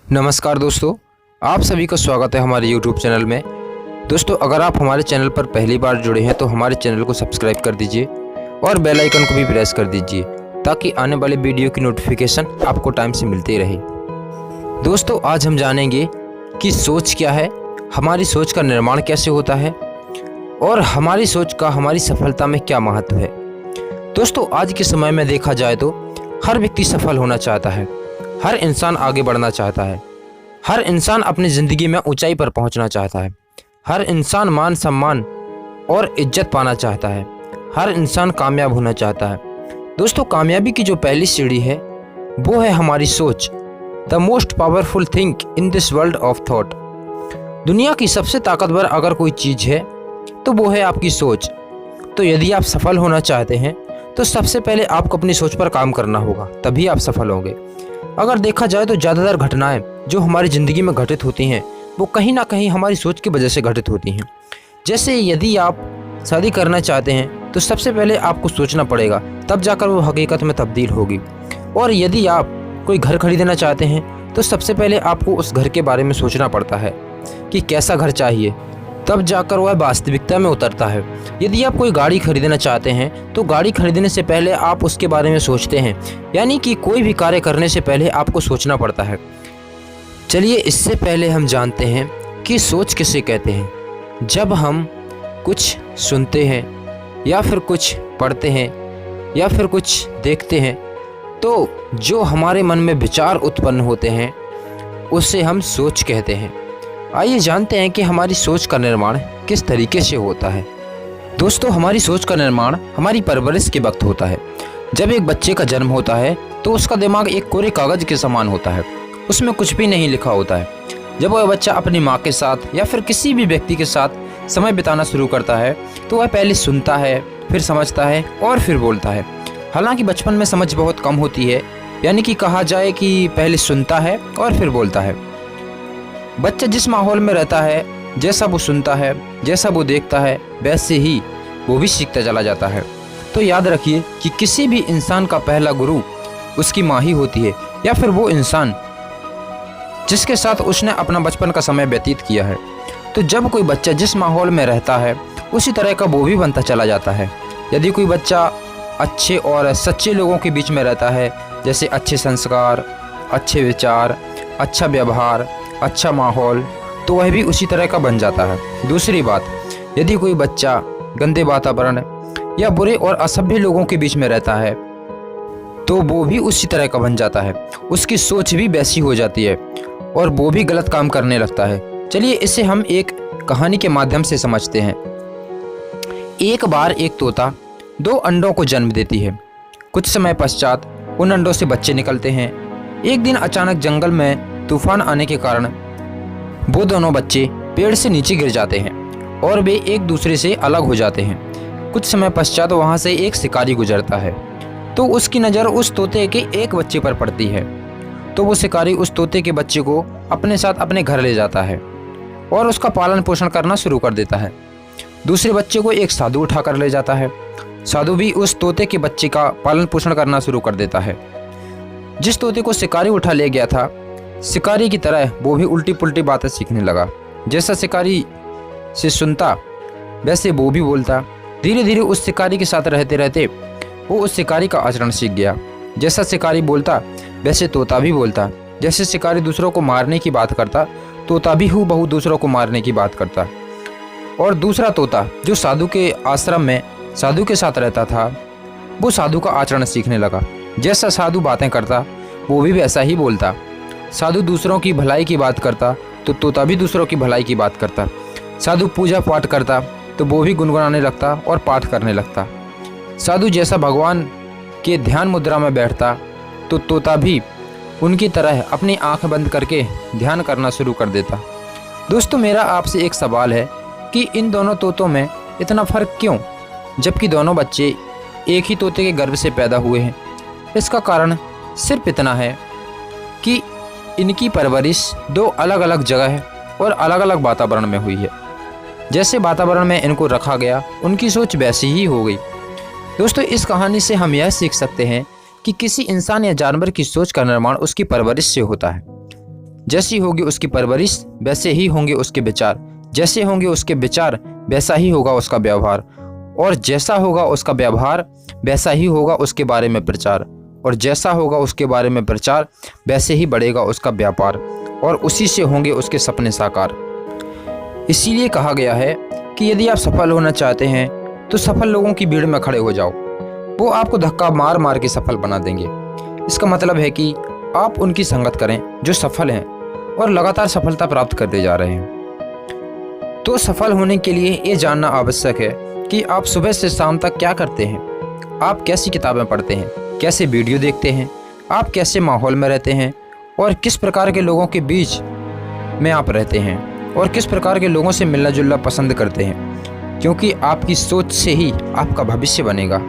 नमस्कार दोस्तों, आप सभी का स्वागत है हमारे YouTube चैनल में। दोस्तों, अगर आप हमारे चैनल पर पहली बार जुड़े हैं तो हमारे चैनल को सब्सक्राइब कर दीजिए और बेल आइकन को भी प्रेस कर दीजिए ताकि आने वाले वीडियो की नोटिफिकेशन आपको टाइम से मिलती रहे। दोस्तों, आज हम जानेंगे कि सोच क्या है, हमारी सोच का निर्माण कैसे होता है और हमारी सोच का हमारी सफलता में क्या महत्व है। दोस्तों, आज के समय में देखा जाए तो हर व्यक्ति सफल होना चाहता है, हर इंसान आगे बढ़ना चाहता है, हर इंसान अपनी ज़िंदगी में ऊंचाई पर पहुंचना चाहता है, हर इंसान मान सम्मान और इज्जत पाना चाहता है, हर इंसान कामयाब होना चाहता है। दोस्तों, कामयाबी की जो पहली सीढ़ी है वो है हमारी सोच। The most powerful thing in this world of thought. दुनिया की सबसे ताकतवर अगर कोई चीज़ है तो वो है आपकी सोच। तो यदि आप सफल होना चाहते हैं तो सबसे पहले आपको अपनी सोच पर काम करना होगा, तभी आप सफल होंगे। अगर देखा जाए तो ज़्यादातर घटनाएं जो हमारी ज़िंदगी में घटित होती हैं वो कहीं ना कहीं हमारी सोच की वजह से घटित होती हैं। जैसे यदि आप शादी करना चाहते हैं तो सबसे पहले आपको सोचना पड़ेगा, तब जाकर वो हकीकत में तब्दील होगी। और यदि आप कोई घर खरीदना चाहते हैं तो सबसे पहले आपको उस घर के बारे में सोचना पड़ता है कि कैसा घर चाहिए, तब जाकर वह वास्तविकता में उतरता है। यदि आप कोई गाड़ी खरीदना चाहते हैं तो गाड़ी खरीदने से पहले आप उसके बारे में सोचते हैं, यानी कि कोई भी कार्य करने से पहले आपको सोचना पड़ता है। चलिए, इससे पहले हम जानते हैं कि सोच किसे कहते हैं। जब हम कुछ सुनते हैं या फिर कुछ पढ़ते हैं या फिर कुछ देखते हैं तो जो हमारे मन में विचार उत्पन्न होते हैं उसे हम सोच कहते हैं। आइए जानते हैं कि हमारी सोच का निर्माण किस तरीके से होता है। दोस्तों, हमारी सोच का निर्माण हमारी परवरिश के वक्त होता है। जब एक बच्चे का जन्म होता है तो उसका दिमाग एक कोरे कागज के समान होता है, उसमें कुछ भी नहीं लिखा होता है। जब वह बच्चा अपनी माँ के साथ या फिर किसी भी व्यक्ति के साथ समय बिताना शुरू करता है तो वह पहले सुनता है, फिर समझता है और फिर बोलता है। हालांकि बचपन में समझ बहुत कम होती है, यानी कि कहा जाए कि पहले सुनता है और फिर बोलता है। बच्चा जिस माहौल में रहता है, जैसा वो सुनता है, जैसा वो देखता है, वैसे ही वो भी सीखता चला जाता है। तो याद रखिए कि किसी भी इंसान का पहला गुरु उसकी माँ ही होती है, या फिर वो इंसान जिसके साथ उसने अपना बचपन का समय व्यतीत किया है। तो जब कोई बच्चा जिस माहौल में रहता है उसी तरह का वो भी बनता चला जाता है। यदि कोई बच्चा अच्छे और सच्चे लोगों के बीच में रहता है, जैसे अच्छे संस्कार, अच्छे विचार, अच्छा व्यवहार, अच्छा माहौल, तो वह भी उसी तरह का बन जाता है। दूसरी बात, यदि कोई बच्चा गंदे वातावरण या बुरे और असभ्य लोगों के बीच में रहता है तो वो भी उसी तरह का बन जाता है, उसकी सोच भी वैसी हो जाती है और वो भी गलत काम करने लगता है। चलिए, इसे हम एक कहानी के माध्यम से समझते हैं। एक बार एक तोता 2 अंडों को जन्म देती है। कुछ समय पश्चात उन अंडों से बच्चे निकलते हैं। एक दिन अचानक जंगल में तूफान आने के कारण वो दोनों बच्चे पेड़ से नीचे गिर जाते हैं और वे एक दूसरे से अलग हो जाते हैं। कुछ समय पश्चात वहाँ से एक शिकारी गुजरता है तो उसकी नज़र उस तोते के एक बच्चे पर पड़ती है। तो वो शिकारी उस तोते के बच्चे को अपने साथ अपने घर ले जाता है और उसका पालन पोषण करना शुरू कर देता है। दूसरे बच्चे को एक साधु उठा कर ले जाता है। साधु भी उस तोते के बच्चे का पालन पोषण करना शुरू कर देता है। जिस तोते को शिकारी उठा ले गया था, शिकारी की तरह वो भी उल्टी पुल्टी बातें सीखने लगा। जैसा शिकारी से सुनता वैसे वो भी बोलता। धीरे धीरे उस शिकारी के साथ रहते रहते वो उस शिकारी का आचरण सीख गया। जैसा शिकारी बोलता वैसे तोता भी बोलता। जैसे शिकारी दूसरों को मारने की बात करता, तोता भी हूबहू दूसरों को मारने की बात करता। और दूसरा तोता जो साधु के आश्रम में साधु के साथ रहता था, वो साधु का आचरण सीखने लगा। जैसा साधु बातें करता वो भी वैसा ही बोलता। साधु दूसरों की भलाई की बात करता तो तोता भी दूसरों की भलाई की बात करता। साधु पूजा पाठ करता तो वो भी गुनगुनाने लगता और पाठ करने लगता। साधु जैसा भगवान के ध्यान मुद्रा में बैठता तो तोता भी उनकी तरह अपनी आंख बंद करके ध्यान करना शुरू कर देता। दोस्तों, मेरा आपसे एक सवाल है कि इन दोनों तोतों में इतना फ़र्क क्यों, जबकि दोनों बच्चे एक ही तोते के गर्भ से पैदा हुए हैं? इसका कारण सिर्फ इतना है कि इनकी परवरिश 2 अलग अलग जगह और अलग अलग वातावरण में हुई है। जैसे वातावरण में इनको रखा गया, उनकी सोच वैसी ही हो गई। दोस्तों, इस कहानी से हम यह सीख सकते हैं कि किसी इंसान या जानवर की सोच का निर्माण उसकी परवरिश से होता है। जैसी होगी उसकी परवरिश वैसे ही होंगे उसके विचार, जैसे होंगे उसके विचार वैसा ही होगा उसका व्यवहार, और जैसा होगा उसका व्यवहार वैसा ही होगा उसके बारे में प्रचार, और जैसा होगा उसके बारे में प्रचार वैसे ही बढ़ेगा उसका व्यापार, और उसी से होंगे उसके सपने साकार। इसीलिए कहा गया है कि यदि आप सफल होना चाहते हैं तो सफल लोगों की भीड़ में खड़े हो जाओ, वो आपको धक्का मार मार के सफल बना देंगे। इसका मतलब है कि आप उनकी संगत करें जो सफल हैं और लगातार सफलता प्राप्त करते जा रहे हैं। तो सफल होने के लिए ये जानना आवश्यक है कि आप सुबह से शाम तक क्या करते हैं, आप कैसी किताबें पढ़ते हैं, कैसे वीडियो देखते हैं, आप कैसे माहौल में रहते हैं, और किस प्रकार के लोगों के बीच में आप रहते हैं, और किस प्रकार के लोगों से मिलना जुलना पसंद करते हैं, क्योंकि आपकी सोच से ही आपका भविष्य बनेगा।